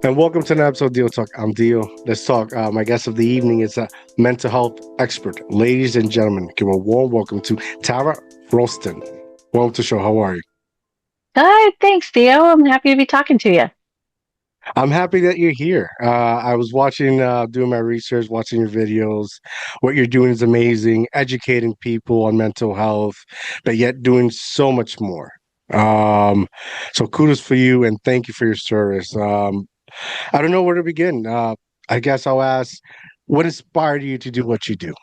And welcome to another episode of DIOTALK. I'm Dio. Let's talk. My guest of the evening is a mental health expert. Ladies and gentlemen, give a warm welcome to Tara Rolston. Welcome to the show. How are you? Hi, thanks, Theo. I'm happy to be talking to you. I'm happy that you're here. I was watching, doing my research, watching your videos. What you're doing is amazing, educating people on mental health, but yet doing so much more. Um, so kudos for you and thank you for your service. I don't know where to begin. I guess I'll ask, what inspired you to do what you do?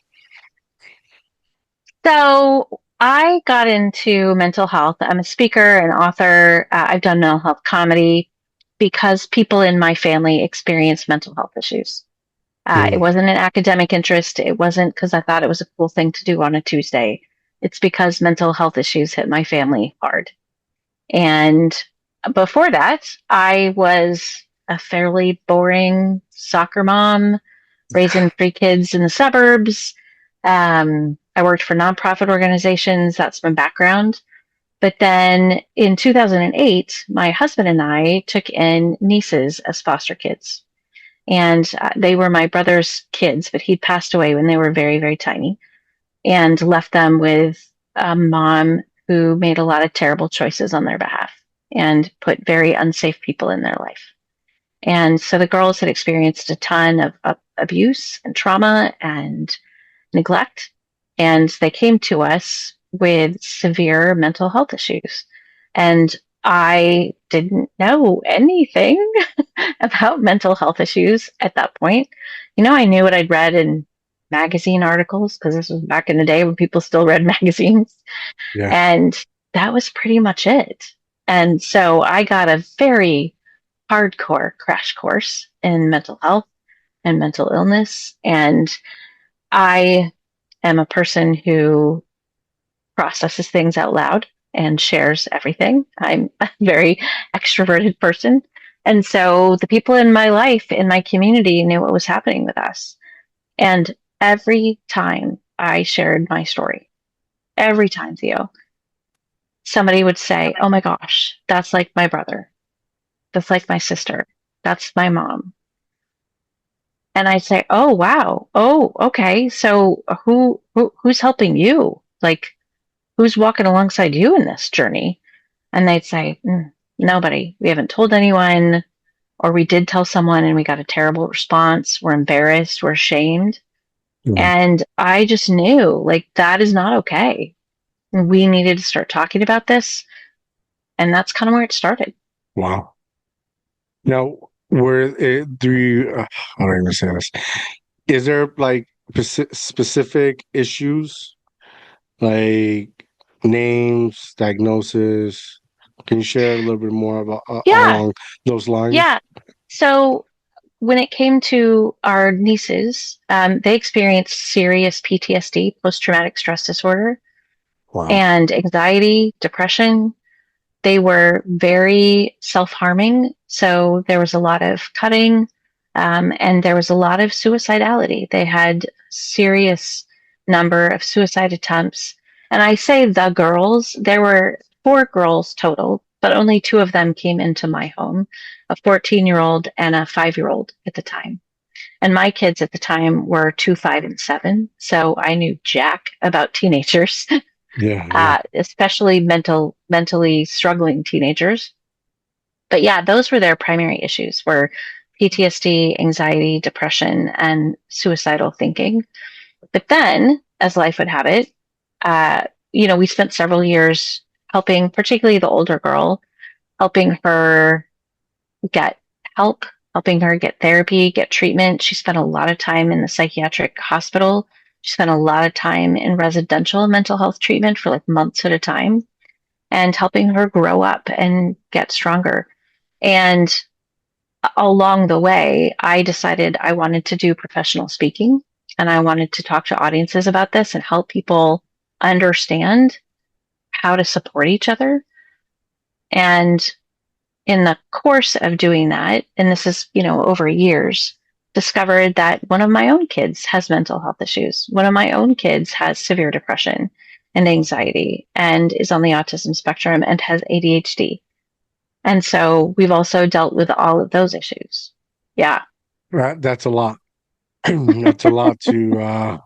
So, I got into mental health. I'm a speaker and author. I've done mental health comedy because people in my family experience mental health issues. It Mm, wasn't an academic interest. It wasn't because I thought it was a cool thing to do on a Tuesday. It's because mental health issues hit my family hard. And before that, I was a fairly boring soccer mom raising three kids in the suburbs. I worked for nonprofit organizations. That's my background. But then in 2008, my husband and I took in nieces as foster kids. And they were my brother's kids, but he'd passed away when they were very, very tiny and left them with a mom who made a lot of terrible choices on their behalf and put very unsafe people in their life. And so the girls had experienced a ton of abuse and trauma and neglect. And they came to us with severe mental health issues. And I didn't know anything about mental health issues at that point. I knew what I'd read in magazine articles because this was back in the day when people still read magazines. yeah. And that was pretty much it. And so I got a very hardcore crash course in mental health and mental illness. And I am a person who processes things out loud and shares everything. I'm a very extroverted person. And so the people in my life, in my community, knew what was happening with us. And every time I shared my story, every time, Theo, somebody would say, "Oh my gosh, that's like my brother. That's like my sister. That's my mom." And I'd say, "Oh wow. Oh, okay. So who's helping you? Like who's walking alongside you in this journey?" And they'd say, "Nobody. We haven't told anyone, or we did tell someone and we got a terrible response. We're embarrassed. We're ashamed." Mm, And I just knew like that is not okay. We needed to start talking about this. And that's kind of where it started. wow. Now, do you, how do I even say this? Is there like specific issues, like names, diagnosis? Can you share a little bit more about Yeah. along those lines? Yeah. So when it came to our nieces, they experienced serious PTSD, post traumatic stress disorder, Wow. and anxiety, depression. They were very self harming. So there was a lot of cutting, and there was a lot of suicidality. They had serious number of suicide attempts. And I say the girls, there were four girls total, but only two of them came into my home, a 14-year-old and a 5-year old at the time. And my kids at the time were 2, 5, and 7. So I knew jack about teenagers. Yeah, yeah. Especially mentally struggling teenagers. But yeah, those were their primary issues were PTSD, anxiety, depression, and suicidal thinking. But then, as life would have it, uh, we spent several years helping, particularly the older girl, helping her get help, helping her get therapy, get treatment. She spent a lot of time in the psychiatric hospital. She spent a lot of time in residential mental health treatment for like months at a time and helping her grow up and get stronger. And along the way, I decided I wanted to do professional speaking and I wanted to talk to audiences about this and help people understand how to support each other. And in the course of doing that, and this is, over years, discovered that one of my own kids has mental health issues. One of my own kids has severe depression and anxiety and is on the autism spectrum and has ADHD. And so we've also dealt with all of those issues. Yeah. Right. That's a lot. That's a lot to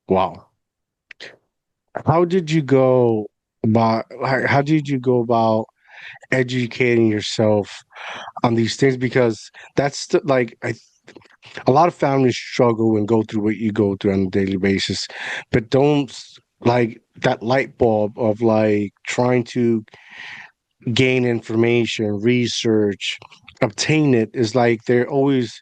wow. How did you go how did you go about educating yourself on these things? Because a lot of families struggle and go through what you go through on a daily basis, but don't like that light bulb of like trying to gain information, research, obtain it is like they're always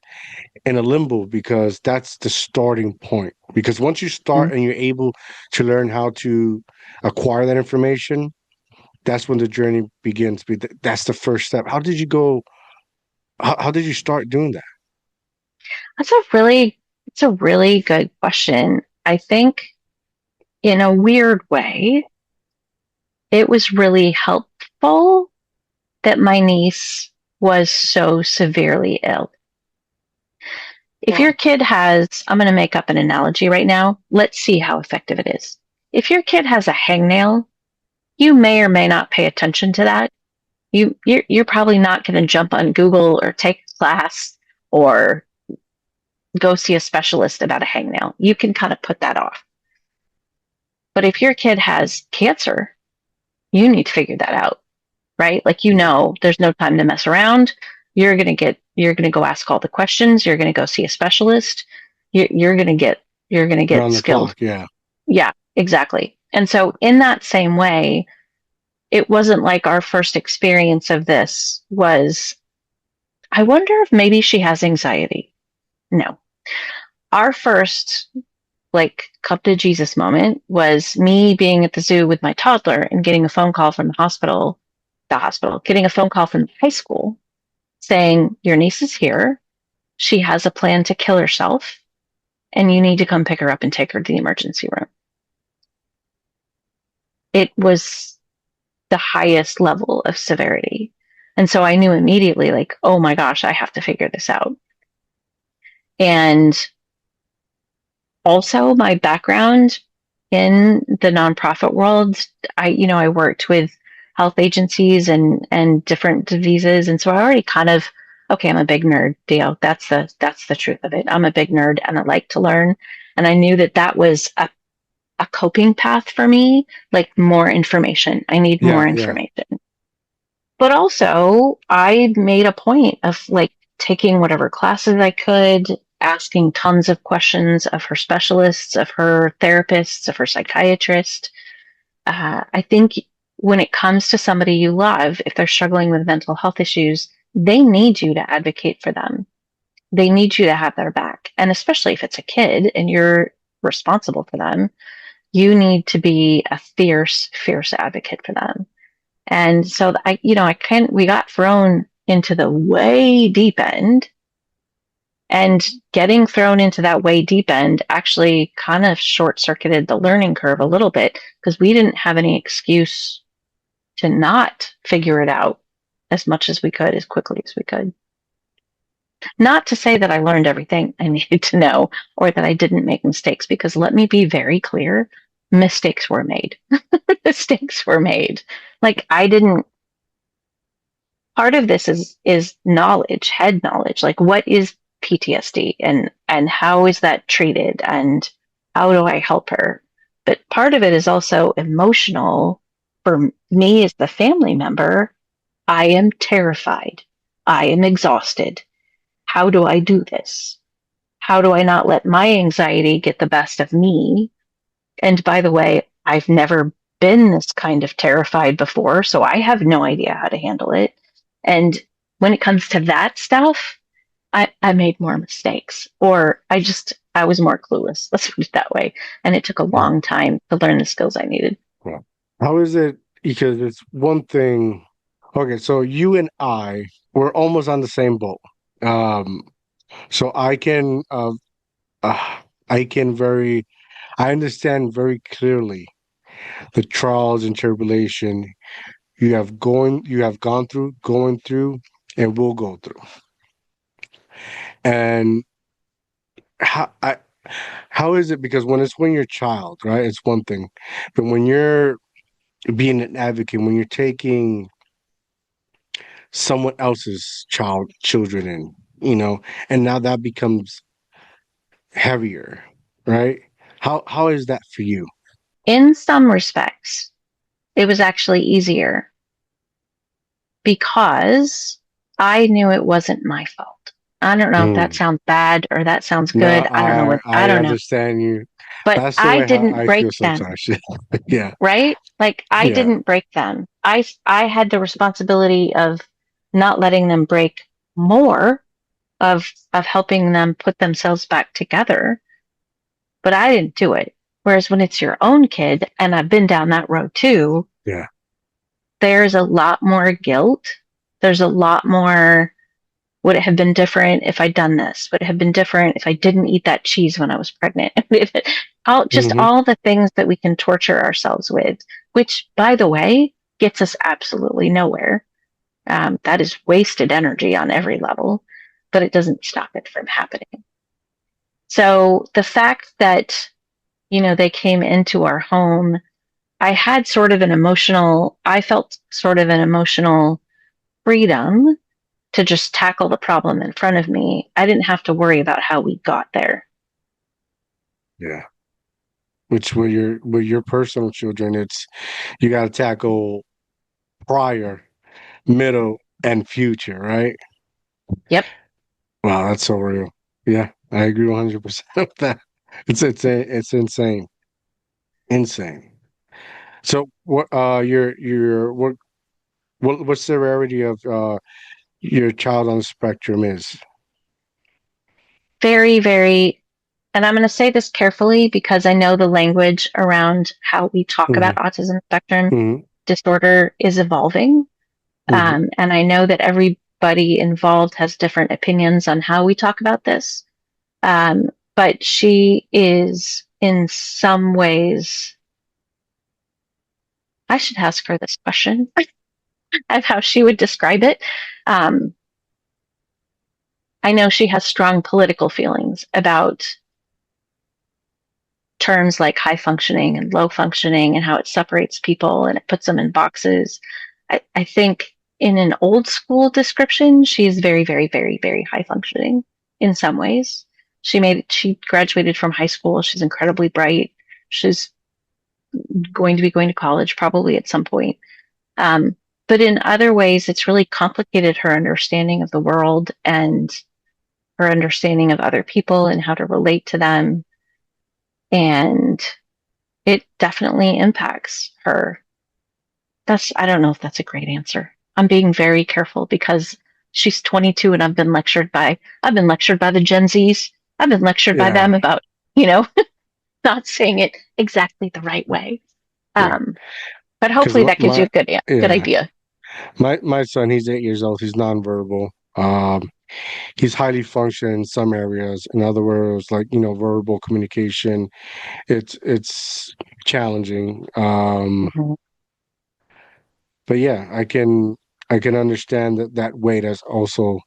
in a limbo because that's the starting point. Because once you start and you're able to learn how to acquire that information, that's when the journey begins. That's the first step. How did you go? How did you start doing that? That's it's a really good question. I think in a weird way, it was really helpful that my niece was so severely ill. If your Well, kid has, I'm going to make up an analogy right now. Let's see how effective it is. If your kid has a hangnail, you may or may not pay attention to that. You're probably not going to jump on Google or take a class or go see a specialist about a hangnail. You can kind of put that off. But if your kid has cancer, you need to figure that out, right? Like, yeah, there's no time to mess around. You're going to go ask all the questions. You're going to go see a specialist. You're going to you're going to get around the skilled. clock. Yeah. Yeah, exactly. And so in that same way, it wasn't like our first experience of this was, I wonder if maybe she has anxiety. No. Our first like come to Jesus moment was me being at the zoo with my toddler and getting a phone call from getting a phone call from high school saying, your niece is here. She has a plan to kill herself, and you need to come pick her up and take her to the emergency room. It was the highest level of severity. And so I knew immediately, like, oh my gosh, I have to figure this out. And also my background in the nonprofit world, I worked with health agencies and different diseases. And so I already kind of, okay, I'm a big nerd, Dio. That's the truth of it. I'm a big nerd and I like to learn. And I knew that that was a coping path for me, like more information. I need more Yeah. Yeah. information. But also, I made a point of like taking whatever classes I could, asking tons of questions of her specialists, of her therapists, of her psychiatrist. I think when it comes to somebody you love, if they're struggling with mental health issues, they need you to advocate for them. They need you to have their back. And especially if it's a kid and you're responsible for them, you need to be a fierce, fierce advocate for them. And so we got thrown into the way deep end, and getting thrown into that way deep end actually kind of short circuited the learning curve a little bit because we didn't have any excuse to not figure it out as much as we could, as quickly as we could. Not to say that I learned everything I needed to know or that I didn't make mistakes, because let me be very clear, mistakes were made. Mistakes were made. Like I didn't part of this is knowledge, head knowledge. Like what is PTSD and how is that treated and how do I help her? But part of it is also emotional. For me as the family member, I am terrified. I am exhausted. How do I do this? How do I not let my anxiety get the best of me? And by the way, I've never been this kind of terrified before, so I have no idea how to handle it. And when it comes to that stuff, I made more mistakes, or I was more clueless. Let's put it that way. And it took a Yeah. long time to learn the skills I needed. Yeah. How is it? Because it's one thing. Okay, so you and I we're almost on the same boat. Um, so uh, I can very I understand very clearly the trials and tribulation you have gone through, going through, and will go through. And how I how is it? Because when you're a child, right, it's one thing, but when you're being an advocate, when you're taking someone else's children in, you know, and now that becomes heavier, right? How is that for you? In some respects, it was actually easier because I knew it wasn't my fault. I don't know if that Mm. sounds bad or that sounds No, good. I don't know I I don't know. understand you. But That's the I way how didn't I break feel them, sometimes. Yeah, right? Like I yeah. didn't break them. I had the responsibility of not letting them break more, of helping them put themselves back together, but I didn't do it. Whereas when it's your own kid, and I've been down that road too, Yeah. there's a lot more guilt. There's a lot more, would it have been different if I'd done this? Would it have been different if I didn't eat that cheese when I was pregnant? Just Hmm. all the things that we can torture ourselves with, which, by the way, gets us absolutely nowhere. That is wasted energy on every level, but it doesn't stop it from happening. So the fact that, they came into our home, I felt sort of an emotional freedom to just tackle the problem in front of me. I didn't have to worry about how we got there. Yeah. Which with your personal children, it's you got to tackle prior, middle, and future, right? Yep. Wow, that's so real. Yeah, I agree 100% with that. It's insane, insane. So what your what severity of your child on the spectrum is? Very, very, and I'm going to say this carefully because I know the language around how we talk about Hmm. autism spectrum Hmm. disorder is evolving. Hmm. And I know that everybody involved has different opinions on how we talk about this. Um, but she is in some ways, I should ask her this question of how she would describe it. Um, I know she has strong political feelings about terms like high functioning and low functioning and how it separates people and it puts them in boxes. I think in an old school description, she is very, very, very, very high functioning in some ways. She graduated from high school. She's incredibly bright. She's going to be going to college probably at some point. Um, but in other ways, it's really complicated her understanding of the world and her understanding of other people and how to relate to them. And it definitely impacts her. I don't know if that's a great answer. I'm being very careful because she's 22 and I've been lectured by the Gen Zs. I've been lectured by them Yeah, about, you know, not saying it exactly the right way. yeah. Um, but Because hopefully that gives you my a good yeah, idea. my son, he's 8 years old. He's nonverbal. He's highly functioning in some areas. In other words, like verbal communication, it's challenging. Mhm. But yeah, I can understand that weight has also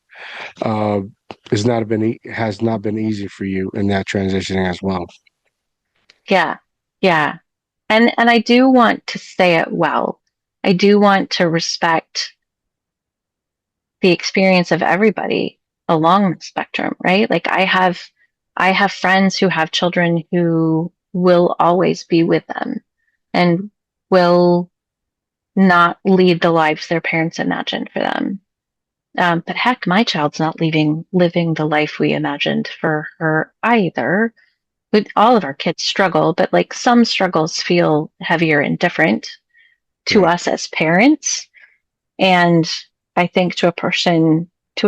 uh has not been easy for you in that transitioning as well. Yeah. Yeah. And I do want to say it well. I do want to respect the experience of everybody along the spectrum, right? Like I have friends who have children who will always be with them and will not lead the lives their parents imagined for them. But heck, my child's not living the life we imagined for her either. All of our kids struggle, but like some struggles feel heavier and different to Yeah. us as parents. And I think to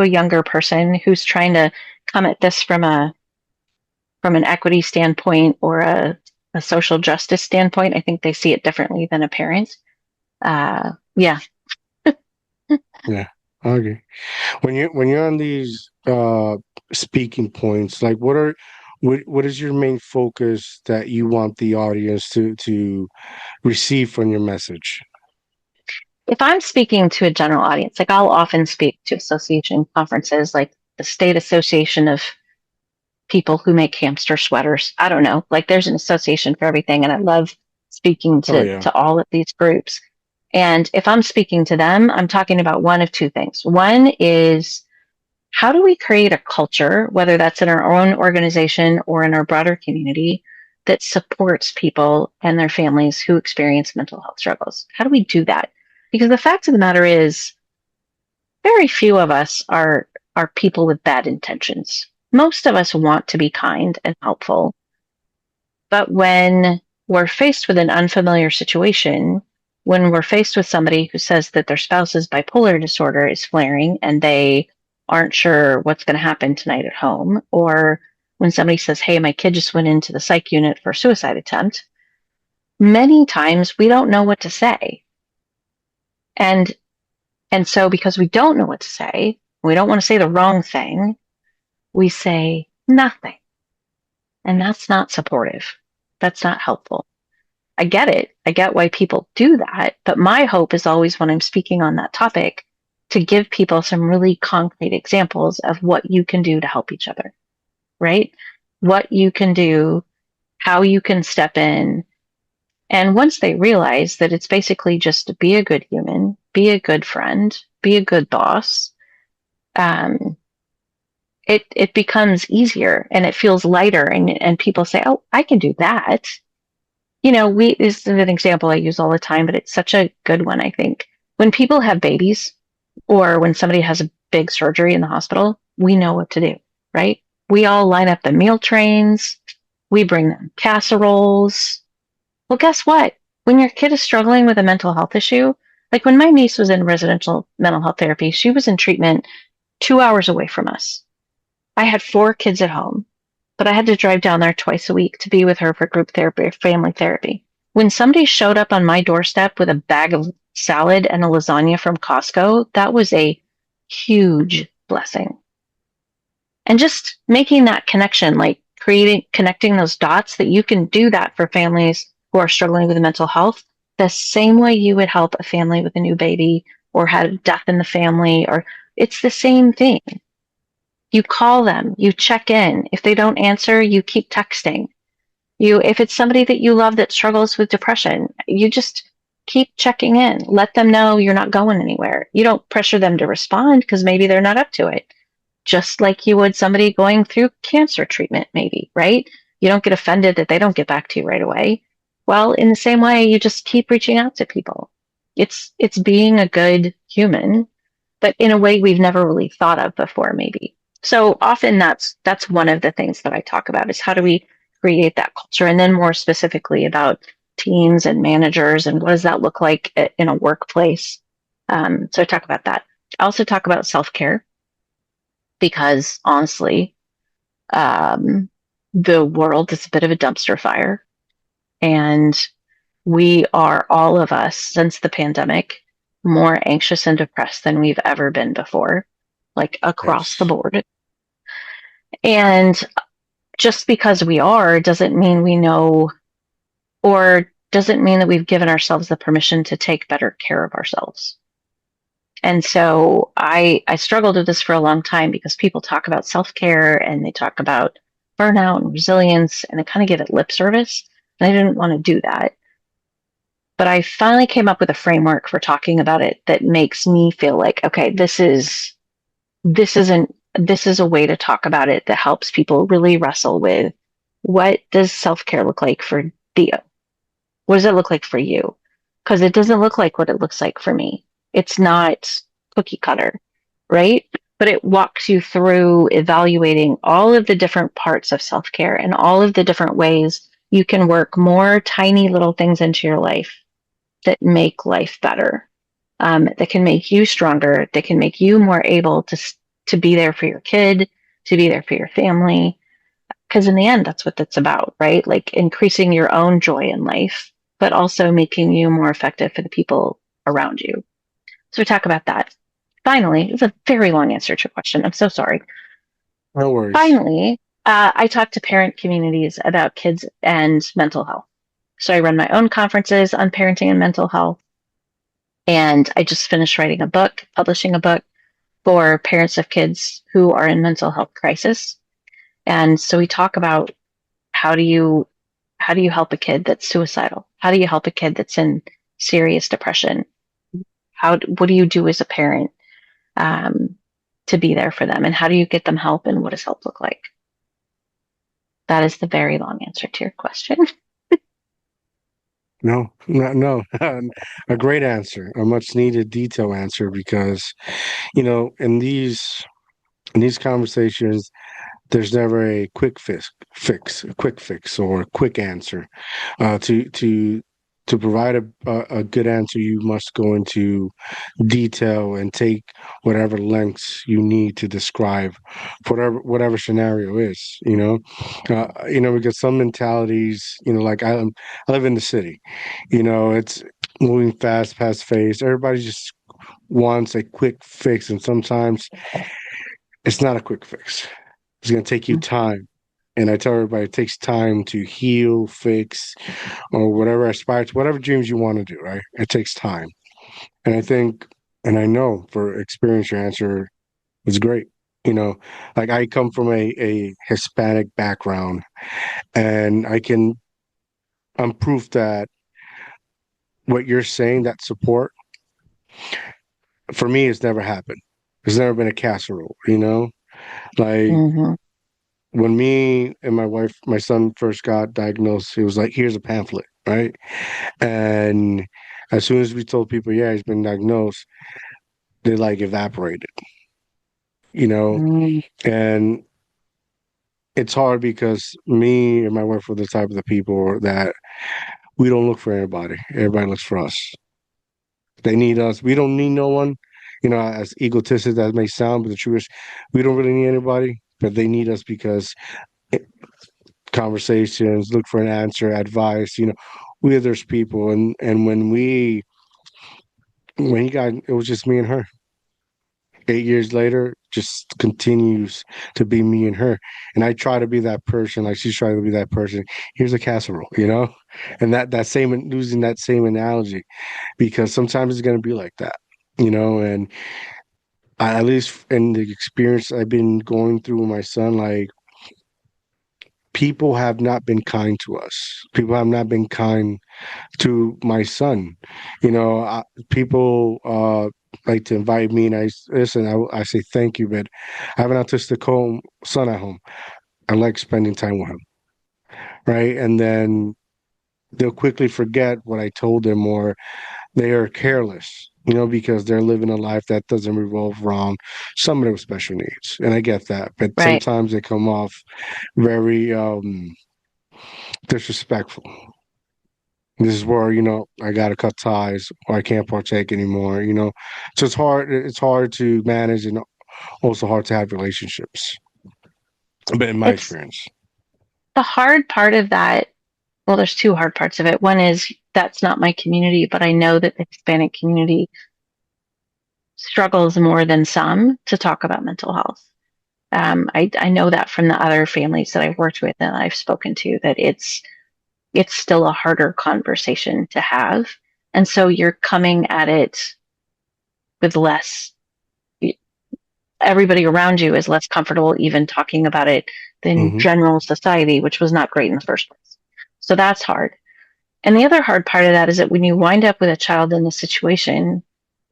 a younger person who's trying to come at this from an equity standpoint or a social justice standpoint, I think they see it differently than a parent. Yeah, Yeah. Okay. When you're on these speaking points, like what is your main focus that you want the audience to receive from your message? if I'm speaking to a general audience, like I'll often speak to association conferences, like the State Association of People Who Make Hamster Sweaters. I don't know, like there's an association for everything, and I love speaking Oh yeah. to all of these groups. And if I'm speaking to them, I'm talking about one of two things. One is, how do we create a culture, whether that's in our own organization or in our broader community, that supports people and their families who experience mental health struggles? How do we do that? Because the fact of the matter is, very few of us are people with bad intentions. Most of us want to be kind and helpful, but when we're faced with an unfamiliar situation, when we're faced with somebody who says that their spouse's bipolar disorder is flaring and they aren't sure what's going to happen tonight at home, or when somebody says, hey, my kid just went into the psych unit for a suicide attempt, many times we don't know what to say. And and so because we don't know what to say, we don't want to say the wrong thing, we say nothing. And that's not supportive. That's not helpful. I get it. I get why people do that. But my hope is always, when I'm speaking on that topic, to give people some really concrete examples of what you can do to help each other, right? What you can do, how you can step in. And once they realize that it's basically just to be a good human, be a good friend, be a good boss, um, it becomes easier and it feels lighter. And people say, oh, I can do that. You know, this is an example I use all the time, but it's such a good one, I think. When people have babies or when somebody has a big surgery in the hospital, we know what to do, right? We all line up the meal trains, we bring them casseroles. Well, guess what? When your kid is struggling with a mental health issue, like when my niece was in residential mental health therapy, she was in treatment 2 hours away from us. I had 4 kids at home, but I had to drive down there twice a week to be with her for group therapy or family therapy. When somebody showed up on my doorstep with a bag of salad and a lasagna from Costco, that was a huge blessing. And just making that connection, like connecting those dots, that you can do that for families who are struggling with mental health, the same way you would help a family with a new baby or had a death in the family, or it's the same thing. You call them, you check in. If they don't answer, you keep texting. If it's somebody that you love that struggles with depression, you just keep checking in. Let them know you're not going anywhere. You don't pressure them to respond because maybe they're not up to it. Just like you would somebody going through cancer treatment, maybe, right? You don't get offended that they don't get back to you right away. Well, in the same way, you just keep reaching out to people. It's being a good human, but in a way we've never really thought of before, maybe. So often that's one of the things that I talk about, is how do we create that culture, and then more specifically about teams and managers and what does that look like in a workplace. So I talk about that. I also talk about self-care because honestly, um, the world is a bit of a dumpster fire, and we are, all of us, since the pandemic, more anxious and depressed than we've ever been before, like across the Yes. board. And just because we are doesn't mean we know, or doesn't mean that we've given ourselves the permission to take better care of ourselves. And so I struggled with this for a long time because people talk about self-care and they talk about burnout and resilience and they kind of give it lip service. And I didn't want to do that. But I finally came up with a framework for talking about it that makes me feel like, okay, this is a way to talk about it that helps people really wrestle with, what does self-care look like for Theo? What does it look like for you? Because it doesn't look like what it looks like for me. It's not cookie cutter, right? But it walks you through evaluating all of the different parts of self-care and all of the different ways you can work more tiny little things into your life that make life better, that can make you stronger, that can make you more able to be there for your kid, to be there for your family. Because in the end, that's what that's about, right? Like increasing your own joy in life, but also making you more effective for the people around you. So we talk about that. Finally, it's a very long answer to your question. I'm so sorry. No worries. Finally, I talk to parent communities about kids and mental health. So I run my own conferences on parenting and mental health. And I just finished writing a book, publishing a book for parents of kids who are in mental health crisis. And so we talk about, how do you help a kid that's suicidal? How do you help a kid that's in serious depression? what do you do as a parent um, to be there for them, and how do you get them help, and what does help look like? That is the very long answer to your question. No, no, no. A great answer, a much needed detail answer, because in these conversations, there's never a a quick fix, or a quick answer. To provide a good answer, you must go into detail and take whatever lengths you need to describe whatever scenario is. Because some mentalities, like I live in the city. It's moving fast paced. Everybody just wants a quick fix, and sometimes it's not a quick fix. It's going to take you time. And I tell everybody it takes time to heal, fix, or whatever aspire to, whatever dreams you want to do, right? It takes time. And I think, and I know for experience, your answer is great. You know, like I come from a Hispanic background, and I'm proof that what you're saying, that support, for me, has never happened. There's never been a casserole, Like Hmm. when me and my son first got diagnosed, it was like, here's a pamphlet, right? And as soon as we told people, yeah, he's been diagnosed, they like evaporated, you know? Mm. And it's hard because me and my wife were the type of the people that we don't look for anybody. Everybody looks for us. They need us. We don't need no one. As egotistic as may sound, but the truth is, we don't really need anybody. But they need us because conversations, look for an answer, advice. We are those people. And when he got, it was just me and her. 8 years later, just continues to be me and her. And I try to be that person, like she's trying to be that person. Here's a casserole, and that same using that same analogy, because sometimes it's gonna be like that, and at least in the experience I've been going through with my son, like people have not been kind to us. People have not been kind to my son. People like to invite me, and listen. I say thank you, but I have an autistic son at home. I like spending time with him, right? And then they'll quickly forget what I told them, or they are careless, because they're living a life that doesn't revolve around somebody with special needs. And I get that, but Right. sometimes they come off very disrespectful. This is where, I gotta cut ties, or I can't partake anymore. So it's hard to manage, and also hard to have relationships. But in my It's experience. the hard part of that. Well, there's two hard parts of it. One is that's not my community, but I know that the Hispanic community struggles more than some to talk about mental health. I know that from the other families that I've worked with and I've spoken to, that it's still a harder conversation to have. And so you're coming at it with less, everybody around you is less comfortable even talking about it than Hmm. general society, which was not great in the first place. So that's hard. And the other hard part of that is that when you wind up with a child in this situation,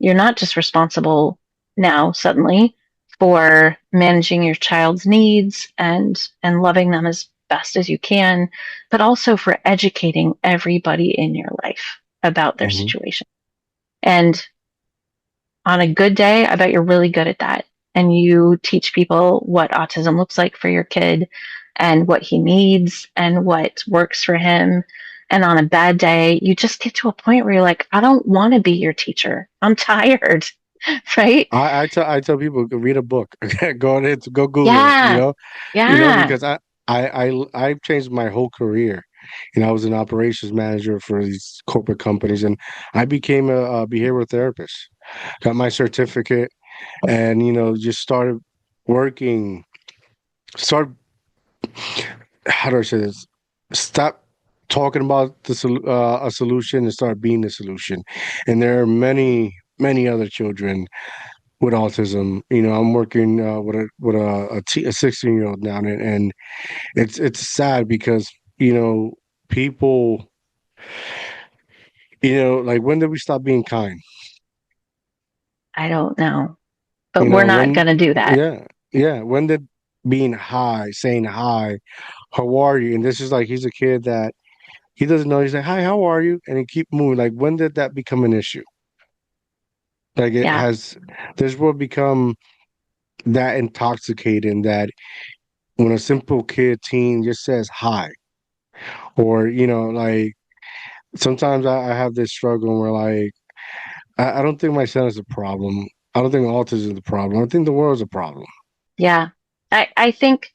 you're not just responsible now suddenly for managing your child's needs and loving them as best as you can, but also for educating everybody in your life about their Hmm. situation. And on a good day, I bet you're really good at that. And you teach people what autism looks like for your kid and what he needs and what works for him. And on a bad day, you just get to a point where you're like, I don't want to be your teacher. I'm tired. Right? I tell people, go read a book. Go ahead, go Google it. Yeah. Yeah. Because I've changed my whole career. I was an operations manager for these corporate companies, and I became a behavioral therapist. Got my certificate, and just started working. Start How do I say this? Stop talking about a solution and start being the solution. And there are many other children with autism. I'm working a 16-year-old now, and it's sad because people, like when did we stop being kind? I don't know, but You we're know, not when, going to do that. yeah, yeah, when did being hi, saying hi, how are you? And this is like he's a kid that he doesn't know. He's like, hi, how are you? And he keep moving. Like, when did that become an issue? Like, it Yeah. has, this will become that intoxicating that when a simple kid, teen just says hi, or, like, sometimes I have this struggle where, like, I don't think my son is a problem. I don't think autism is the problem. I think the world is a problem. Yeah. I think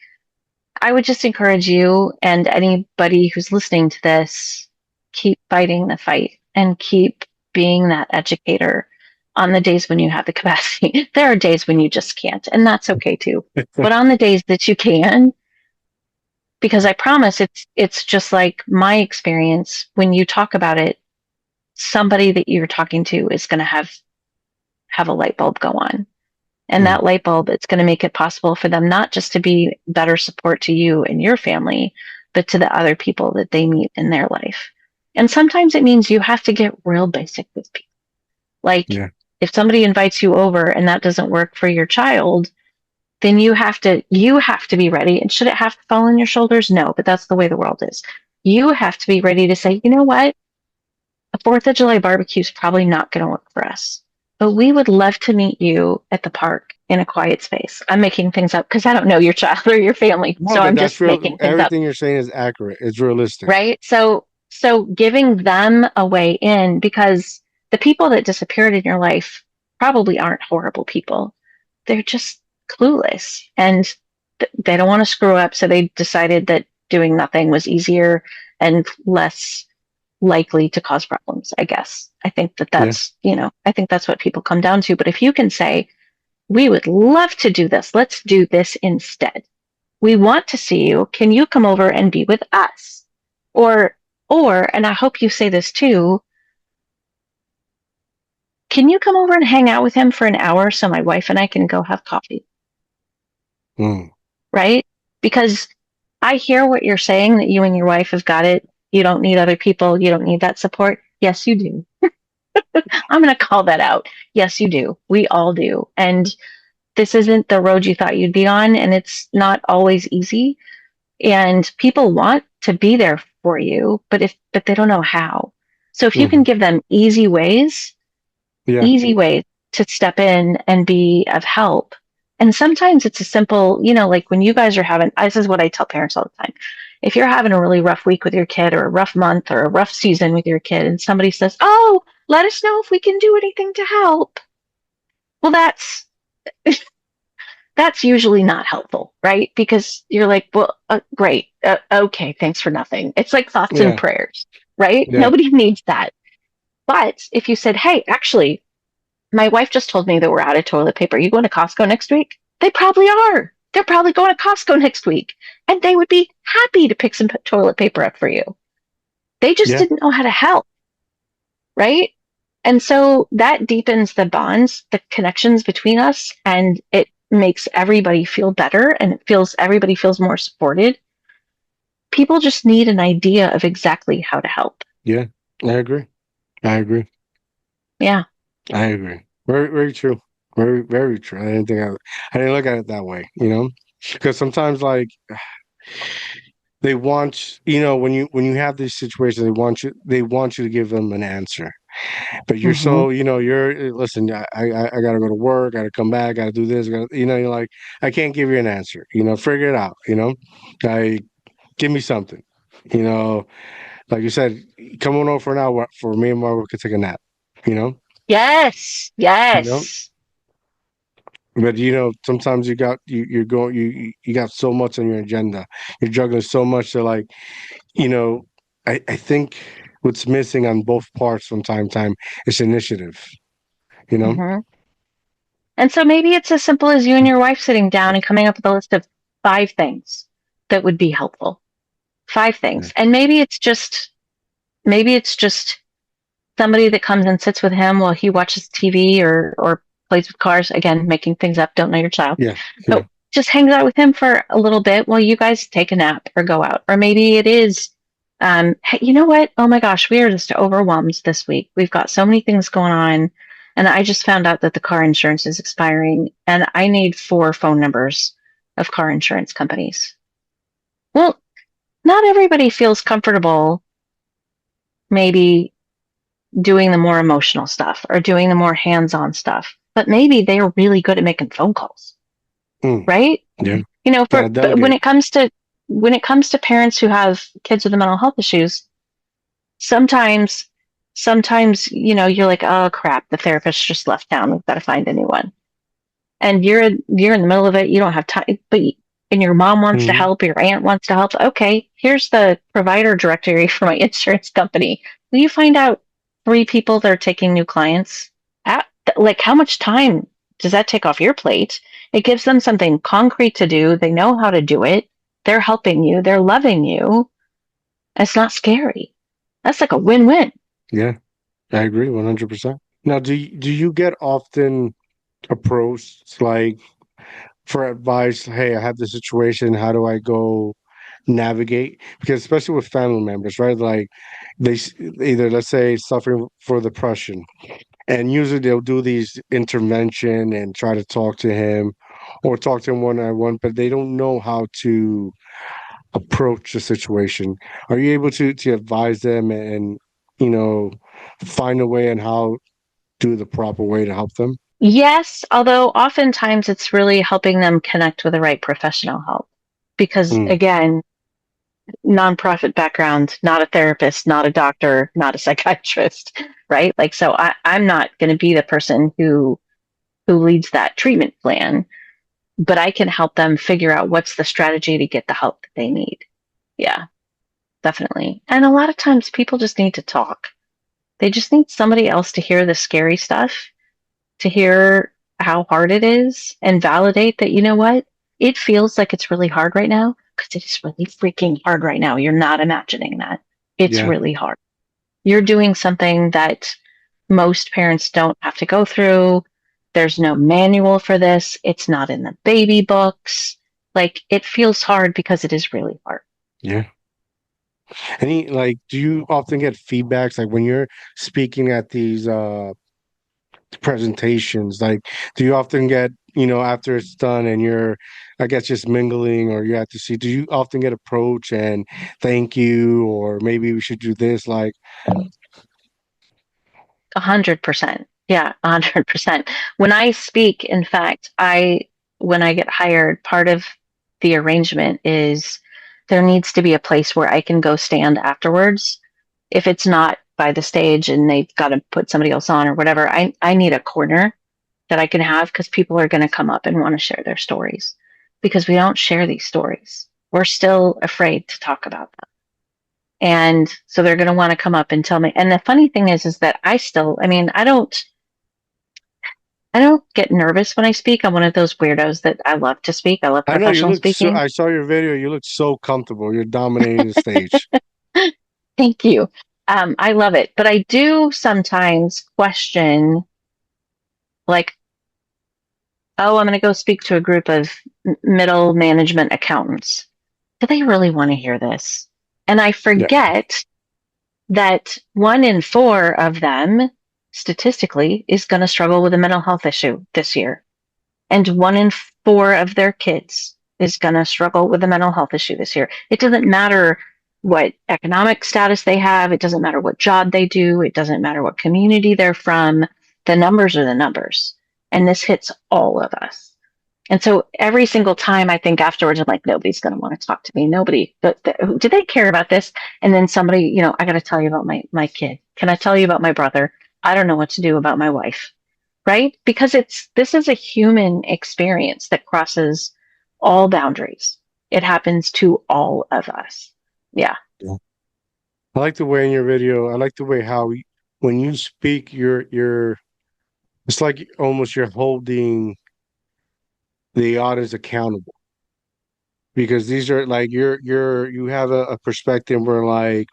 I would just encourage you and anybody who's listening to this, keep fighting the fight and keep being that educator on the days when you have the capacity. There are days when you just can't, and that's okay too. But on the days that you can, because I promise it's just like my experience when you talk about it, somebody that you're talking to is going to have a light bulb go on. And Mm, that light bulb, it's going to make it possible for them not just to be better support to you and your family, but to the other people that they meet in their life. And sometimes it means you have to get real basic with people. Like yeah, if somebody invites you over and that doesn't work for your child, then you have to be ready. And should it have to fall on your shoulders? No, but that's the way the world is. You have to be ready to say, you know what? A 4th of July barbecue is probably not going to work for us, but we would love to meet you at the park in a quiet space. I'm making things up because I don't know your child or your family. no, So but I'm that's just real. making things up, Everything you're saying is accurate. It's realistic. right? So giving them a way in, because the people that disappeared in your life probably aren't horrible people. They're just clueless and they don't want to screw up. So they decided that doing nothing was easier and less likely to cause problems, I guess. I think that Yeah, I think that's what people come down to. But if you can say, we would love to do this, let's do this instead. We want to see you. Can you come over and be with us? Or, and I hope you say this too, can you come over and hang out with him for an hour so my wife and I can go have coffee? mm, Right? Because I hear what you're saying that you and your wife have got it. You don't need other people. You don't need that support. Yes, you do. I'm going to call that out. Yes, you do. We all do. And this isn't the road you thought you'd be on, and it's not always easy. And people want to be there for you, but they don't know how. So if you can hmm, give them yeah, easy ways to step in and be of help. And sometimes it's a simple, like when you guys are having, this is what I tell parents all the time. If you're having a really rough week with your kid or a rough month or a rough season with your kid and somebody says, "Oh, let us know if we can do anything to help." Well, that's usually not helpful, right? Because you're like, "Well, great. Okay, thanks for nothing." It's like thoughts and yeah, prayers, right? yeah, Nobody needs that. But if you said, "Hey, actually, my wife just told me that we're out of toilet paper. You going to Costco next week?" They probably are. They're probably going to Costco next week. And they would be happy to pick some toilet paper up for you. They just yeah, didn't know how to help, right? And so that deepens the bonds, the connections between us, and it makes everybody feel better and everybody feels more supported. People just need an idea of exactly how to help. yeah. I agree. I agree. Yeah. I agree. Very, very true. Very, very true. I didn't look at it that way, because sometimes like they want, when you have these situations, they want you to give them an answer. But you're Mm-hmm. so, listen, I gotta go to work, gotta come back, gotta do this, you're like, I can't give you an answer, figure it out, I give me something, you know, like you said, come on over for an hour for me and Marvel could take a nap, you know, Yes. you know, Yes. but sometimes you're going, you got so much on your agenda, you're juggling so much to like, you know, I think what's missing on both parts from time to time is initiative, you know? Mm-hmm. And so maybe it's as simple as you and your wife sitting down and coming up with a list of 5 things that would be helpful. 5 things. And maybe it's just somebody that comes and sits with him while he watches TV or plays with cars. Again, making things up, don't know your child. Yeah, yeah, But just hangs out with him for a little bit while you guys take a nap or go out. Or maybe it is, hey, you know what? Oh my gosh, we are just overwhelmed this week. We've got so many things going on. And I just found out that the car insurance is expiring and I need 4 phone numbers of car insurance companies. Well, not everybody feels comfortable maybe doing the more emotional stuff or doing the more hands-on stuff, but maybe they're really good at making phone calls, Mm, right? yeah. You know, Gotta but delegate. when it comes to parents who have kids with mental health issues, sometimes you're like, oh crap, the therapist just left town. We've got to find a new one. And you're in the middle of it. You don't have time, and your mom wants to Hmm. help, your aunt wants to help. Okay, here's the provider directory for my insurance company. Will you find out 3 people that are taking new clients? Like, how much time does that take off your plate? It gives them something concrete to do. They know how to do it. They're helping you. They're loving you. It's not scary. That's like a win-win. Yeah, I agree 100%. Now, do you get often approached like for advice? Hey, I have this situation. How do I go navigate? Because especially with family members, right? Like either, let's say, suffering for depression, and usually they'll do these intervention and try to talk to him or talk to him one on one, but they don't know how to approach the situation. Are you able to advise them and you know find a way on how do the proper way to help them? Yes, although oftentimes it's really helping them connect with the right professional help. Because Mm, again, nonprofit background, not a therapist, not a doctor, not a psychiatrist, right? Like, so I'm not going to be the person who leads that treatment plan, but I can help them figure out what's the strategy to get the help that they need. Yeah, definitely. And a lot of times people just need to talk. They just need somebody else to hear the scary stuff, to hear how hard it is and validate that, you know what? It feels like it's really hard right now because it is really freaking hard right now. You're not imagining that. It's yeah, really hard. You're doing something that most parents don't have to go through. There's no manual for this. It's not in the baby books. Like, it feels hard because it is really hard. yeah. Any like, do you often get feedbacks like when you're speaking at these presentations? Like, do you often get after it's done and you're, I guess, just mingling or you have to see? Do you often get approach and thank you or maybe we should do this? Like, 100%. Yeah, 100%. When I speak, in fact, when I get hired, part of the arrangement is there needs to be a place where I can go stand afterwards. If it's not by the stage and they've got to put somebody else on or whatever, I need a corner that I can have because people are going to come up and want to share their stories because we don't share these stories. We're still afraid to talk about them. And so they're going to want to come up and tell me. And the funny thing is that I mean, I don't get nervous when I speak. I'm one of those weirdos that I love to speak. I love I know you professional look so. speaking. I saw your video. You look so comfortable. You're dominating the stage. Thank you. I love it. But I do sometimes question, like, oh, I'm going to go speak to a group of middle management accountants. Do they really want to hear this? And I Yeah, forget that 1 in 4 of them, statistically, is going to struggle with a mental health issue this year. And 1 in 4 of their kids is going to struggle with a mental health issue this year. It doesn't matter what economic status they have. It doesn't matter what job they do. It doesn't matter what community they're from. The numbers are the numbers. And this hits all of us. And so every single time I think afterwards, I'm like, nobody's going to want to talk to me. Nobody, do they care about this? And then somebody, I got to tell you about my kid. Can I tell you about my brother? I don't know what to do about my wife, right? Because this is a human experience that crosses all boundaries. It happens to all of us. Yeah. yeah. I like the way in your video. I like the way how when you speak, you're. It's like almost you're holding the audience accountable because these are like you have a perspective where like,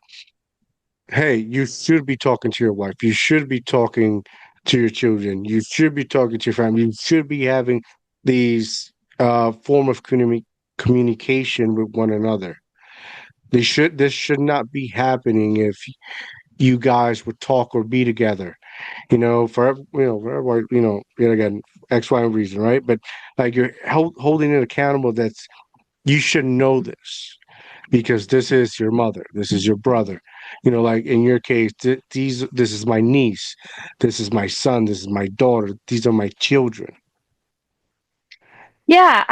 hey, you should be talking to your wife. You should be talking to your children. You should be talking to your family. You should be having these form of communication with one another. This should not be happening if you guys would talk or be together, for everybody, yet again, X, Y, and reason, right? But like you're holding it accountable that's you should know this because this is your mother, this is your brother, like in your case, this is my niece, this is my son, this is my daughter, these are my children. Yeah,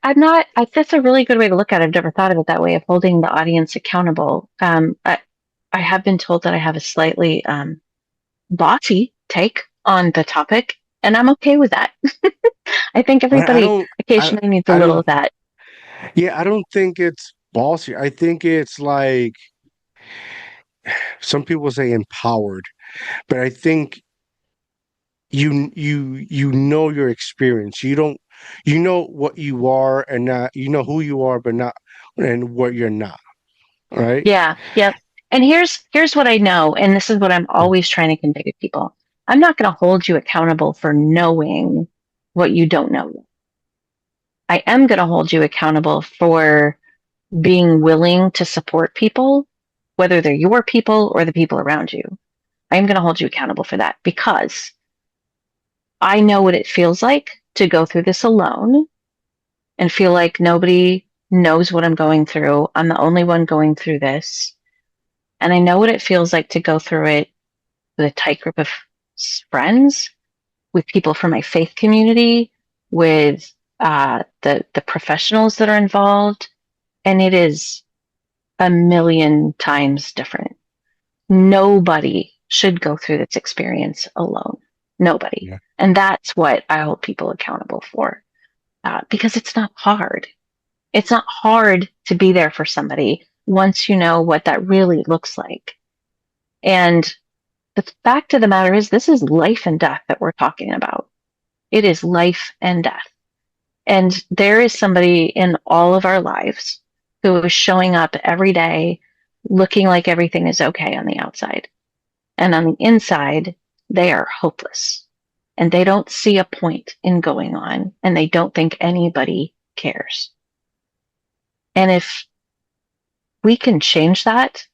I'm not. That's a really good way to look at it. I've never thought of it that way of holding the audience accountable. I have been told that I have a slightly bossy take on the topic, and I'm okay with that. I think I everybody don't, I, occasionally needs a I little don't, of that. yeah, I don't think it's bossy. I think it's like some people say empowered, but I think you know your experience. You don't you know what you are and not you know who you are but not and what you're not, right? Yeah, yep. And here's what I know, and this is what I'm always trying to convey to people. I'm not going to hold you accountable for knowing what you don't know. I am going to hold you accountable for being willing to support people, whether they're your people or the people around you. I'm going to hold you accountable for that because I know what it feels like to go through this alone and feel like nobody knows what I'm going through. I'm the only one going through this. And I know what it feels like to go through it with a tight group of friends, with people from my faith community, with the professionals that are involved, and it is a million times different. Nobody should go through this experience alone. Nobody, Yeah. and that's what I hold people accountable for, because it's not hard. It's not hard to be there for somebody once you know what that really looks like. And the fact of the matter is, this is life and death that we're talking about. It is life and death. And there is somebody in all of our lives who is showing up every day looking like everything is okay on the outside. And on the inside, they are hopeless. And they don't see a point in going on. And they don't think anybody cares. And if we can change that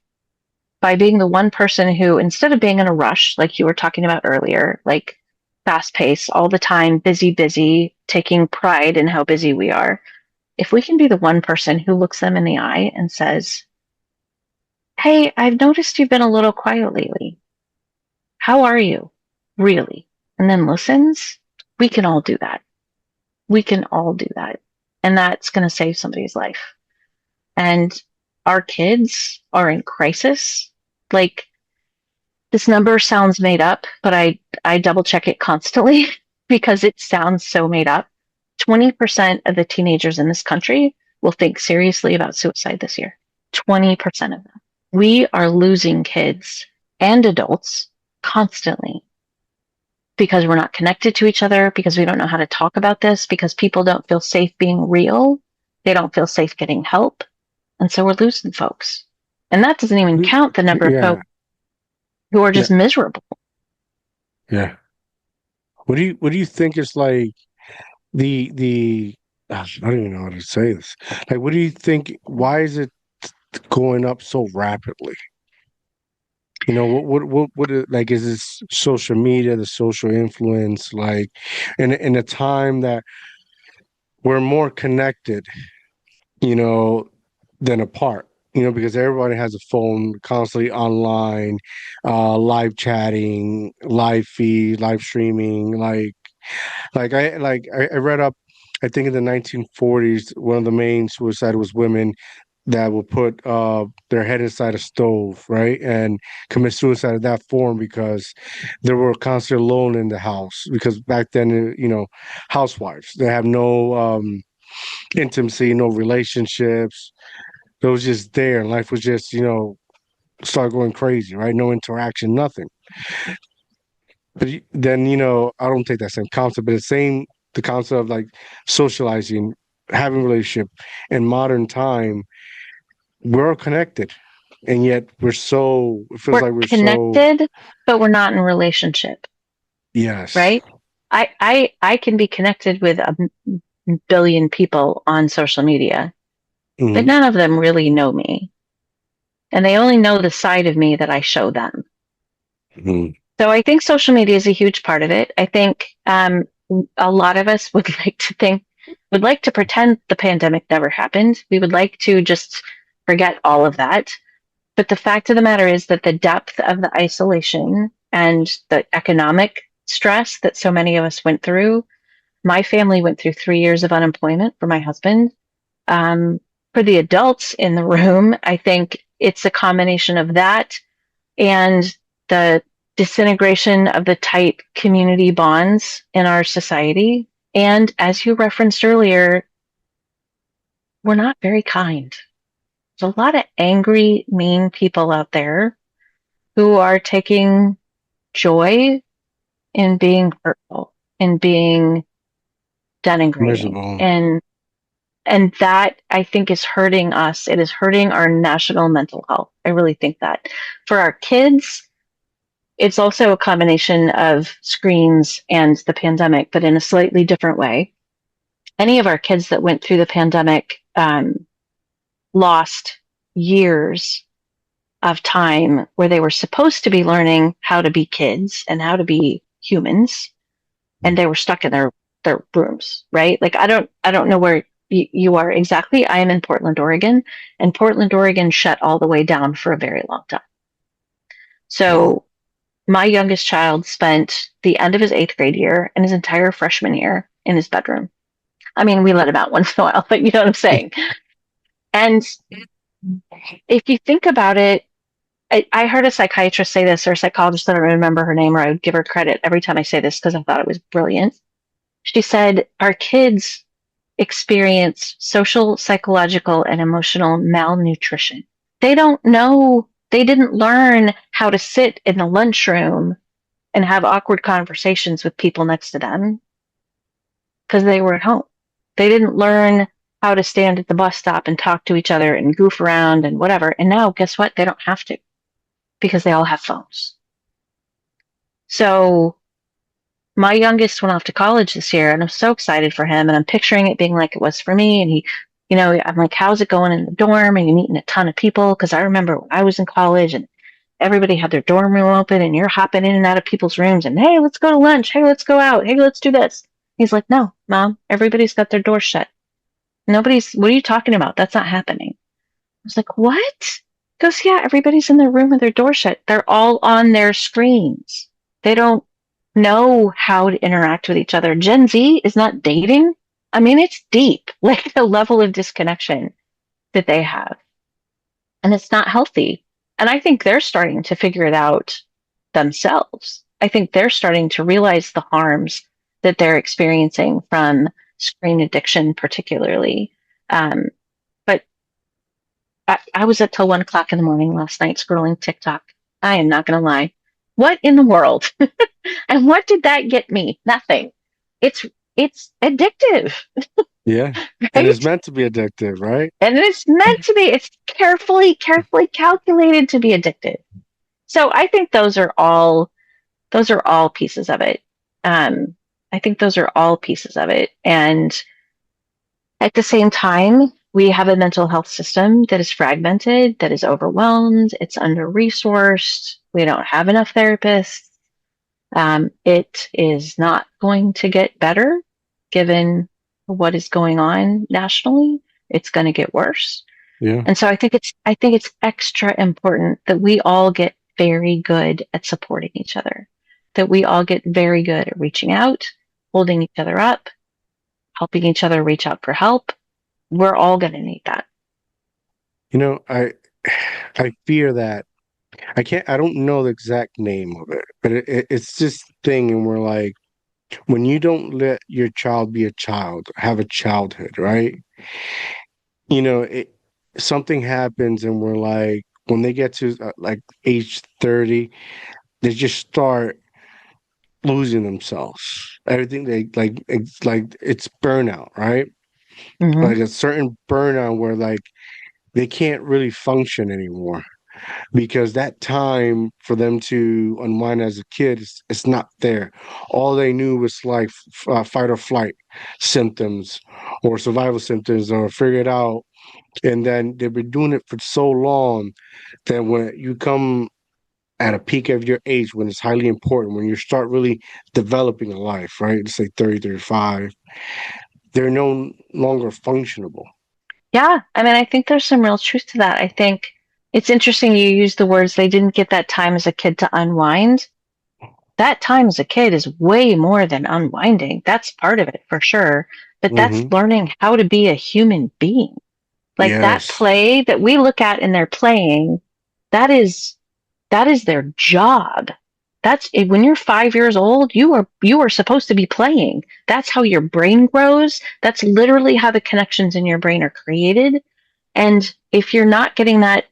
by being the one person who, instead of being in a rush, like you were talking about earlier, like fast pace, all the time, busy, busy, taking pride in how busy we are, if we can be the one person who looks them in the eye and says, "Hey, I've noticed you've been a little quiet lately. How are you? Really?" And then listens, we can all do that. We can all do that. And that's going to save somebody's life. And our kids are in crisis. Like, this number sounds made up, but I double check it constantly because it sounds so made up. 20% of the teenagers in this country will think seriously about suicide this year. 20% of them. We are losing kids and adults constantly because we're not connected to each other, because we don't know how to talk about this, because people don't feel safe being real. They don't feel safe getting help. And so we're losing folks. And that doesn't even count the number of Yeah, folks who are yeah, just miserable. yeah. What do you think is like the I don't even know how to say this. Like, what do you think? Why is it going up so rapidly? Like, is this social media, the social influence, like in a time that we're more connected, you know, than apart, because everybody has a phone constantly online, live chatting, live feed, live streaming, I read up, I think in the 1940s, one of the main suicide was women that will put their head inside a stove, right, and commit suicide in that form because they were constantly alone in the house. Because back then, housewives, they have no intimacy, no relationships. It was just there, and life was just, start going crazy, right? No interaction, nothing. But then, I don't take that same concept, but the concept of like socializing, having a relationship in modern time, we're all connected. And yet it feels We're like we're so, connected, but we're not in a relationship, yes. right? I can be connected with a billion people on social media, but Hmm. none of them really know me. And they only know the side of me that I show them. Mhm. So I think social media is a huge part of it. I think a lot of us would like to pretend the pandemic never happened. We would like to just forget all of that. But the fact of the matter is that the depth of the isolation and the economic stress that so many of us went through, my family went through 3 years of unemployment for my husband. Um, for the adults in the room, I think it's a combination of that and the disintegration of the tight community bonds in our society. And as you referenced earlier, we're not very kind. There's a lot of angry, mean people out there who are taking joy in being hurtful, in being denigrating. Miserable. And that I think is hurting us. It is hurting our national mental health. I really think that. For our kids, it's also a combination of screens and the pandemic, but in a slightly different way. Any of our kids that went through the pandemic lost years of time where they were supposed to be learning how to be kids and how to be humans, and they were stuck in their rooms, right? Like I don't know where you are exactly. I am in Portland, Oregon, and Portland, Oregon shut all the way down for a very long time. Wow. So my youngest child spent the end of his eighth grade year and his entire freshman year in his bedroom. I mean, we let him out once in a while, but you know what I'm saying. And if you think about it, I heard a psychiatrist say this, or a psychologist, I don't remember her name, or I would give her credit every time I say this because I thought it was brilliant. She said, our kids experience social, psychological, and emotional malnutrition. They don't know, they didn't learn how to sit in the lunchroom and have awkward conversations with people next to them because they were at home. They didn't learn how to stand at the bus stop and talk to each other and goof around and whatever. And now, guess what? They don't have to because they all have phones. So my youngest went off to college this year and I'm so excited for him. And I'm picturing it being like it was for me. And he, I'm like, how's it going in the dorm? And you're meeting a ton of people. Cause I remember when I was in college and everybody had their dorm room open and you're hopping in and out of people's rooms and, hey, let's go to lunch. Hey, let's go out. Hey, let's do this. He's like, no, mom, everybody's got their door shut. What are you talking about? That's not happening. I was like, what? He goes, yeah, everybody's in their room with their door shut. They're all on their screens. They don't know how to interact with each other. Gen Z is not dating. I mean, it's deep, like the level of disconnection that they have. And it's not healthy. And I think they're starting to figure it out themselves. I think they're starting to realize the harms that they're experiencing from screen addiction, particularly. Um, but I was up till 1 o'clock in the morning last night scrolling TikTok. I am not going to lie. What in the world? And what did that get me? Nothing. It's it's addictive, Yeah. And it's right? meant to be addictive, right? And it's meant to be. It's carefully calculated to be addictive. So I think those are all pieces of it. Um, I think those are all pieces of it. And at the same time, we have a mental health system that is fragmented, that is overwhelmed, it's under resourced. We don't have enough therapists. It is not going to get better given what is going on nationally. It's going to get worse. Yeah. And so I think it's extra important that we all get very good at supporting each other, that we all get very good at reaching out, holding each other up, helping each other reach out for help. We're all going to need that. You know, I fear that I don't know the exact name of it, but it's this thing, and we're like, when you don't let your child be a child, have a childhood, right? You know, something happens, and we're like, when they get to like age 30, they just start losing themselves. Everything they like it's burnout, right? Hmm. Like a certain burnout where like they can't really function anymore because that time for them to unwind as a kid is it's not there. All they knew was like fight or flight symptoms or survival symptoms or figure it out. And then they've been doing it for so long that when you come at a peak of your age when it's highly important, when you start really developing a life, right? Let's say 30, 35, they're no longer functionable. Yeah, I mean, I think there's some real truth to that. I think it's interesting you use the words they didn't get that time as a kid to unwind. That time as a kid is way more than unwinding. That's part of it for sure. But that's Hmm. learning how to be a human being. Like that Yes. play that we look at and they're playing, that is that is their job. That's when you're 5 years old, you are supposed to be playing. That's how your brain grows. That's literally how the connections in your brain are created. And if you're not getting that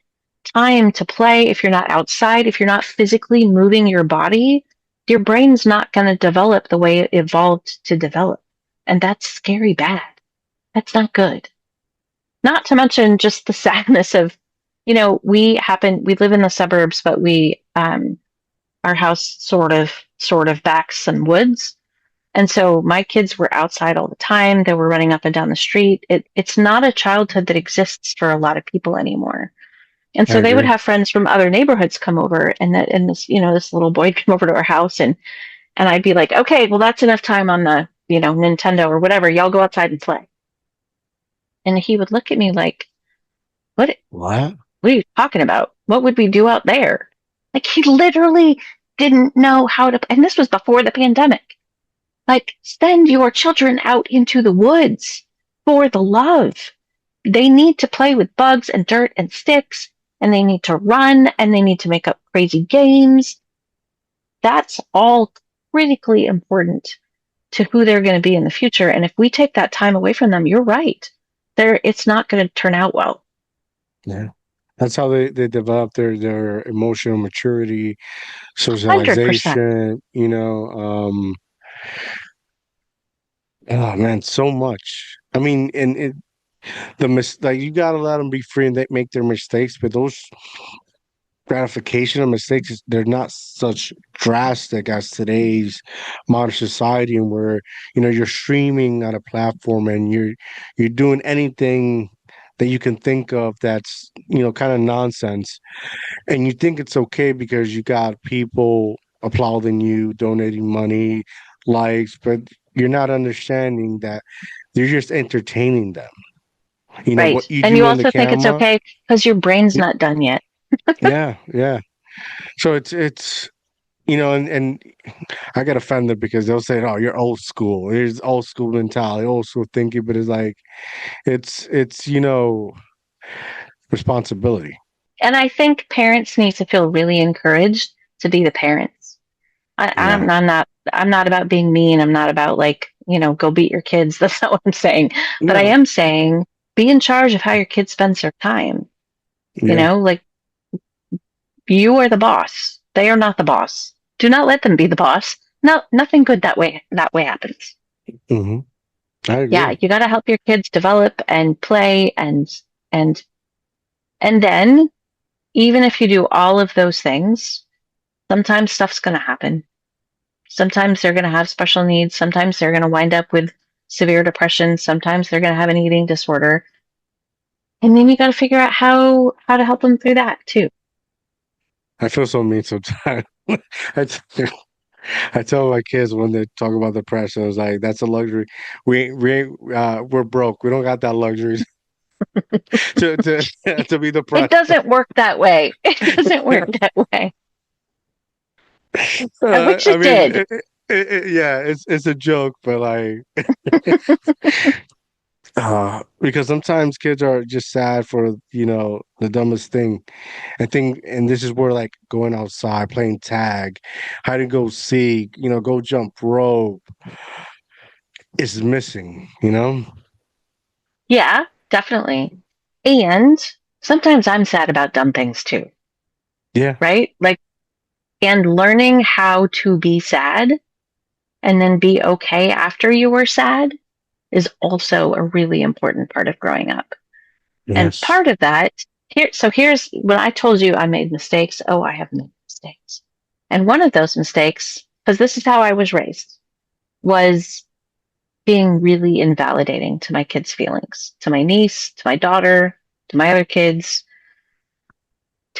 time to play, if you're not outside, if you're not physically moving your body, your brain's not going to develop the way it evolved to develop. And that's scary bad. That's not good. Not to mention just the sadness of, we live in the suburbs, but our house sort of backs some woods. And so my kids were outside all the time. They were running up and down the street. It's not a childhood that exists for a lot of people anymore. And I so they would agree. have friends from other neighborhoods come over, and this little boy would come over to our house, and I'd be like, okay, well that's enough time on the Nintendo or whatever. Y'all go outside and play. And he would look at me like, what What? what are you talking about? What would we do out there? Like he literally didn't know how to, and this was before the pandemic. Like send your children out into the woods for the love. They need to play with bugs and dirt and sticks, and they need to run, and they need to make up crazy games. That's all critically important to who they're going to be in the future. And if we take that time away from them, you're right. It's not going to turn out well. Yeah. That's how they develop their emotional maturity, 100%. socialization, oh man, so much. I mean, and like you gotta let them be free and they make their mistakes, but those gratification of mistakes, they're not such drastic as today's modern society, and where you're streaming on a platform and you're doing anything that you can think of that's kind of nonsense, and you think it's okay because you got people applauding you, donating money, likes, but you're not understanding that you're just entertaining them. Right. What you And do you on the also think it's camera. okay because your brain's not done yet. Yeah, yeah. So it's and I get offended because they'll say, "Oh, you're old school. Here's old school mentality, old school thinking." But it's like it's responsibility. And I think parents need to feel really encouraged to be the parents. Yeah. I'm not about being mean. I'm not about like, go beat your kids. That's not what I'm saying. But I No. am saying be in charge of how your kid spends their time. Yeah. Like you are the boss. They are not the boss. Do not let them be the boss. No, nothing good that way happens. Hmm. I Yeah, agree. you got to help your kids develop and play and and then even if you do all of those things, sometimes stuff's going to happen. Sometimes they're going to have special needs. Sometimes they're going to wind up with severe depression. Sometimes they're going to have an eating disorder. And then you got to figure out how to help them through that too. I feel so mean sometimes. I, t- I tell my kids when they talk about depression, I was like, "That's a luxury. We're broke. We don't got that luxury to to be It depressed." doesn't work that way. It doesn't work that way. I wish I it mean, did. yeah, it's a joke, but like, because sometimes kids are just sad for the dumbest thing. I think, and this is where like going outside, playing tag, hide and go seek, go jump rope is missing. Yeah, definitely. And sometimes I'm sad about dumb things too, Yeah. right? Like, and learning how to be sad and then be okay after you were sad is also a really important part of growing up. And Yes. part of that, here's when I told you I made mistakes. Oh, I have made mistakes. And one of those mistakes, because this is how I was raised, was being really invalidating to my kids' feelings, to my niece, to my daughter, to my other kids,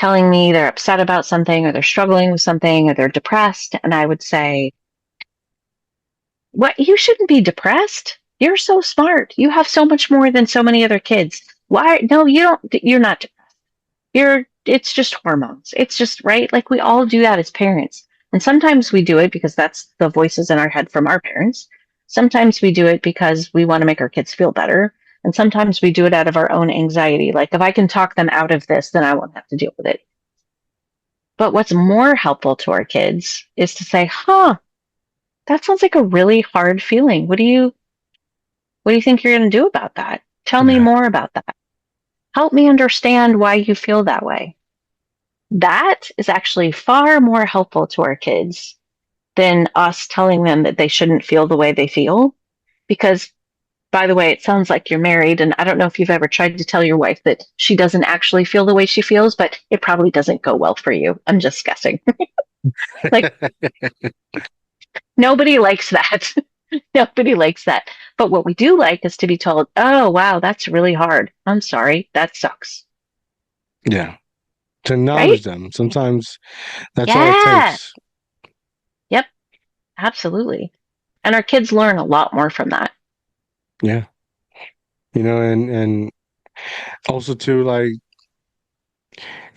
telling me they're upset about something or they're struggling with something or they're depressed. And I would say, what? You shouldn't be depressed. You're so smart. You have so much more than so many other kids. Why? No, you don't. You're not depressed. It's just hormones. It's just, right? Like we all do that as parents. And sometimes we do it because that's the voices in our head from our parents. Sometimes we do it because we want to make our kids feel better. And sometimes we do it out of our own anxiety. Like if I can talk them out of this, then I won't have to deal with it. But what's more helpful to our kids is to say, huh, that sounds like a really hard feeling. What do you think you're going to do about that? Tell me Yeah. more about that. Help me understand why you feel that way. That is actually far more helpful to our kids than us telling them that they shouldn't feel the way they feel. Because, by the way, it sounds like you're married, and I don't know if you've ever tried to tell your wife that she doesn't actually feel the way she feels, but it probably doesn't go well for you. I'm just guessing. Like, nobody likes that. Nobody likes that. But what we do like is to be told, oh, wow, that's really hard. I'm sorry. That sucks. Yeah. To Right? acknowledge them. Sometimes that's all it Yeah. takes. Yep. Absolutely. And our kids learn a lot more from that. Yeah. And also too, like,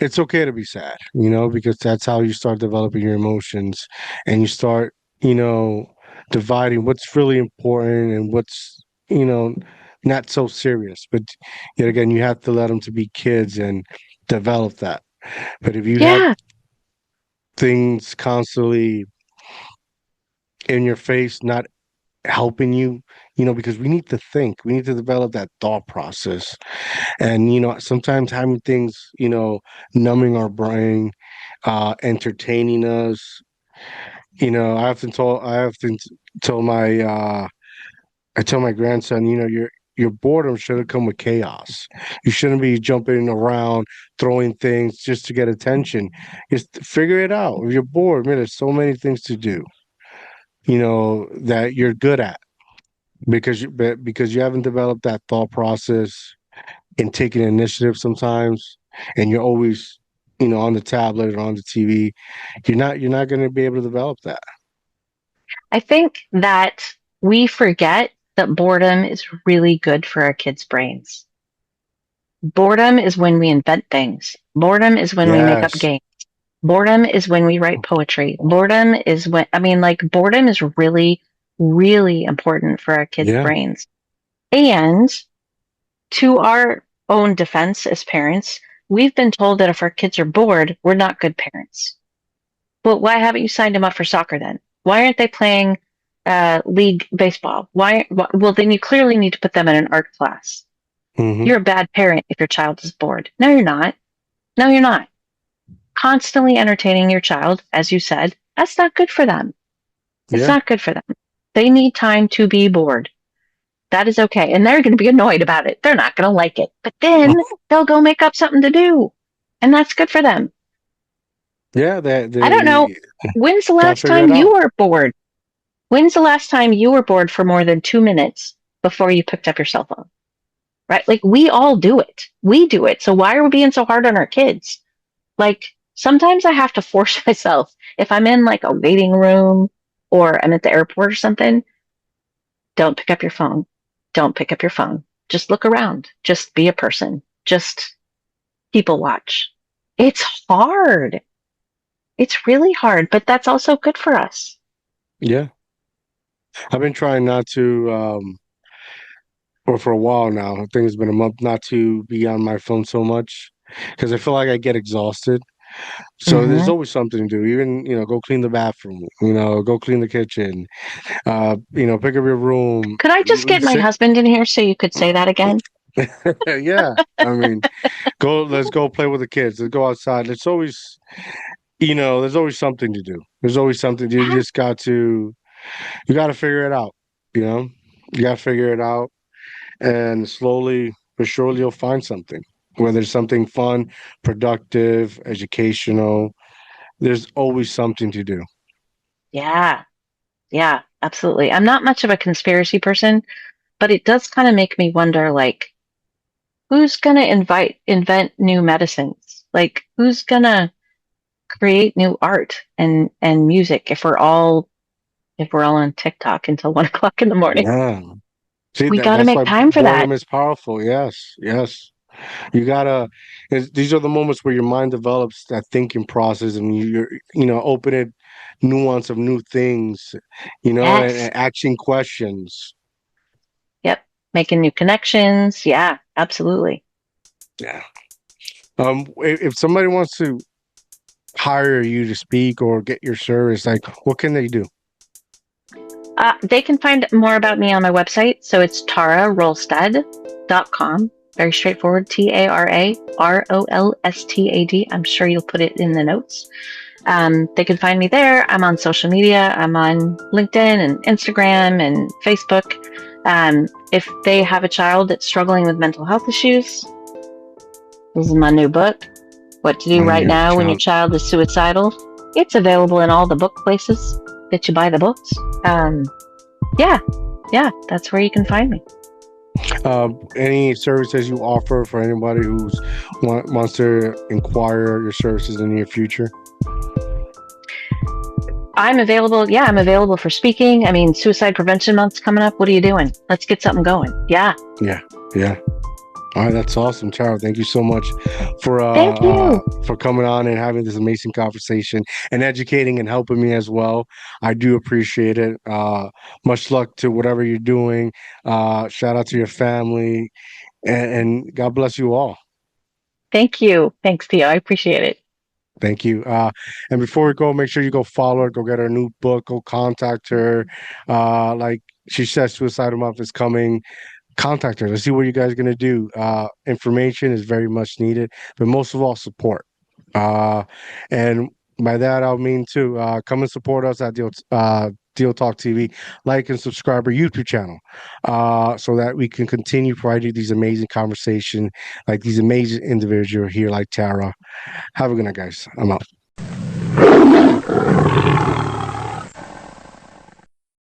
it's okay to be sad, because that's how you start developing your emotions and you start, you know, dividing what's really important and what's, not so serious. But yet again, you have to let them to be kids and develop that. But if you have Yeah. things constantly in your face, not helping you, because we need to think, we need to develop that thought process. And, sometimes having things, numbing our brain, entertaining us, I often tell I tell my grandson, your boredom shouldn't come with chaos. You shouldn't be jumping around, throwing things just to get attention. Just figure it out. If you're bored, man, there's so many things to do, that you're good at because you haven't developed that thought process and taking initiative sometimes, and you're always, on the tablet or on the TV. You're not going to be able to develop that. I think that we forget that boredom is really good for our kids' brains. Boredom is when we invent things. Boredom is when we make up Yes. games. Boredom is when we write poetry. Boredom is when, I mean, like, boredom is really, really important for our kids' Yeah. brains. And to our own defense as parents, we've been told that if our kids are bored, we're not good parents. Well, why haven't you signed them up for soccer then? Why aren't they playing league baseball? Well, then you clearly need to put them in an art class. Hmm. You're a bad parent if your child is bored. No, you're not. No, you're not. Constantly entertaining your child, as you said, that's not good for them. It's Yeah. not good for them. They need time to be bored. That is okay. And they're going to be annoyed about it. They're not going to like it. But then they'll go make up something to do. And that's good for them. Yeah. They I don't know. they When's the gotta last figure time it you out. were bored? When's the last time you were bored for more than 2 minutes before you picked up your cell phone? Right? Like we all do it. We do it. So why are we being so hard on our kids? Like sometimes I have to force myself. If I'm in like a waiting room or I'm at the airport or something, don't pick up your phone. Don't pick up your phone. Just look around. Just be a person. Just people watch. It's hard. It's really hard, but that's also good for us. Yeah. I've been trying not to, or for a while now. I think it's been a month not to be on my phone so much because I feel like I get exhausted. So there's Hmm. always something to do. Even, go clean the bathroom, go clean the kitchen, pick up your room, Could I just get my sit. husband in here so you could say that again? Yeah. I mean, let's go play with the kids. Let's go outside. There's always something to do. There's always something. Yeah. You got to figure it out, you know? You got to figure it out. And slowly but surely you'll find something, whether it's something fun, productive, educational. There's always something to do. Yeah. Yeah, absolutely. I'm not much of a conspiracy person, but it does kind of make me wonder like who's going to invent new medicines? Like, who's gonna create new art and music if we're all on TikTok until 1 o'clock in the morning? Yeah. See, We got to that's make why time for that. boredom is powerful. Yes, yes. You gotta. These are the moments where your mind develops that thinking process, and you're open it nuance of new things, Yes. and asking questions. Yep. Making new connections. Yeah, absolutely. Yeah. If somebody wants to hire you to speak or get your service, like what can they do? They can find more about me on my website. So it's tararolstad.com. Very straightforward. TARAROLSTAD. I'm sure you'll put it in the notes. They can find me there. I'm on social media. I'm on LinkedIn and Instagram and Facebook. If they have a child that's struggling with mental health issues, this is my new book, What to Do On Right your Now When Your child. Child is Suicidal. It's available in all the book places that you buy the books. Um, yeah, yeah, that's where you can find me. Any services you offer for anybody who's wants to inquire your services in the near future? I'm available. Yeah, I'm available for speaking. I mean, Suicide Prevention Month's coming up. What are you doing? Let's get something going. Yeah. Yeah, yeah. All right, that's awesome, Tara. Thank you so much for Thank you. coming on and having this amazing conversation and educating and helping me as well. I do appreciate it. Much luck to whatever you're doing. Shout out to your family, and God bless you all. Thank you. Thanks, Theo. I appreciate it. Thank you. And before we go, make sure you go follow her, go get her new book, go contact her. Like she said, Suicidal Month is coming. Contact her. Let's see what you guys are going to do. Information is very much needed, but most of all, support. And by that, I mean to come and support us at DIOTALK TV. Like and subscribe our YouTube channel so that we can continue providing these amazing conversations, like these amazing individuals here, like Tara. Have a good night, guys. I'm out.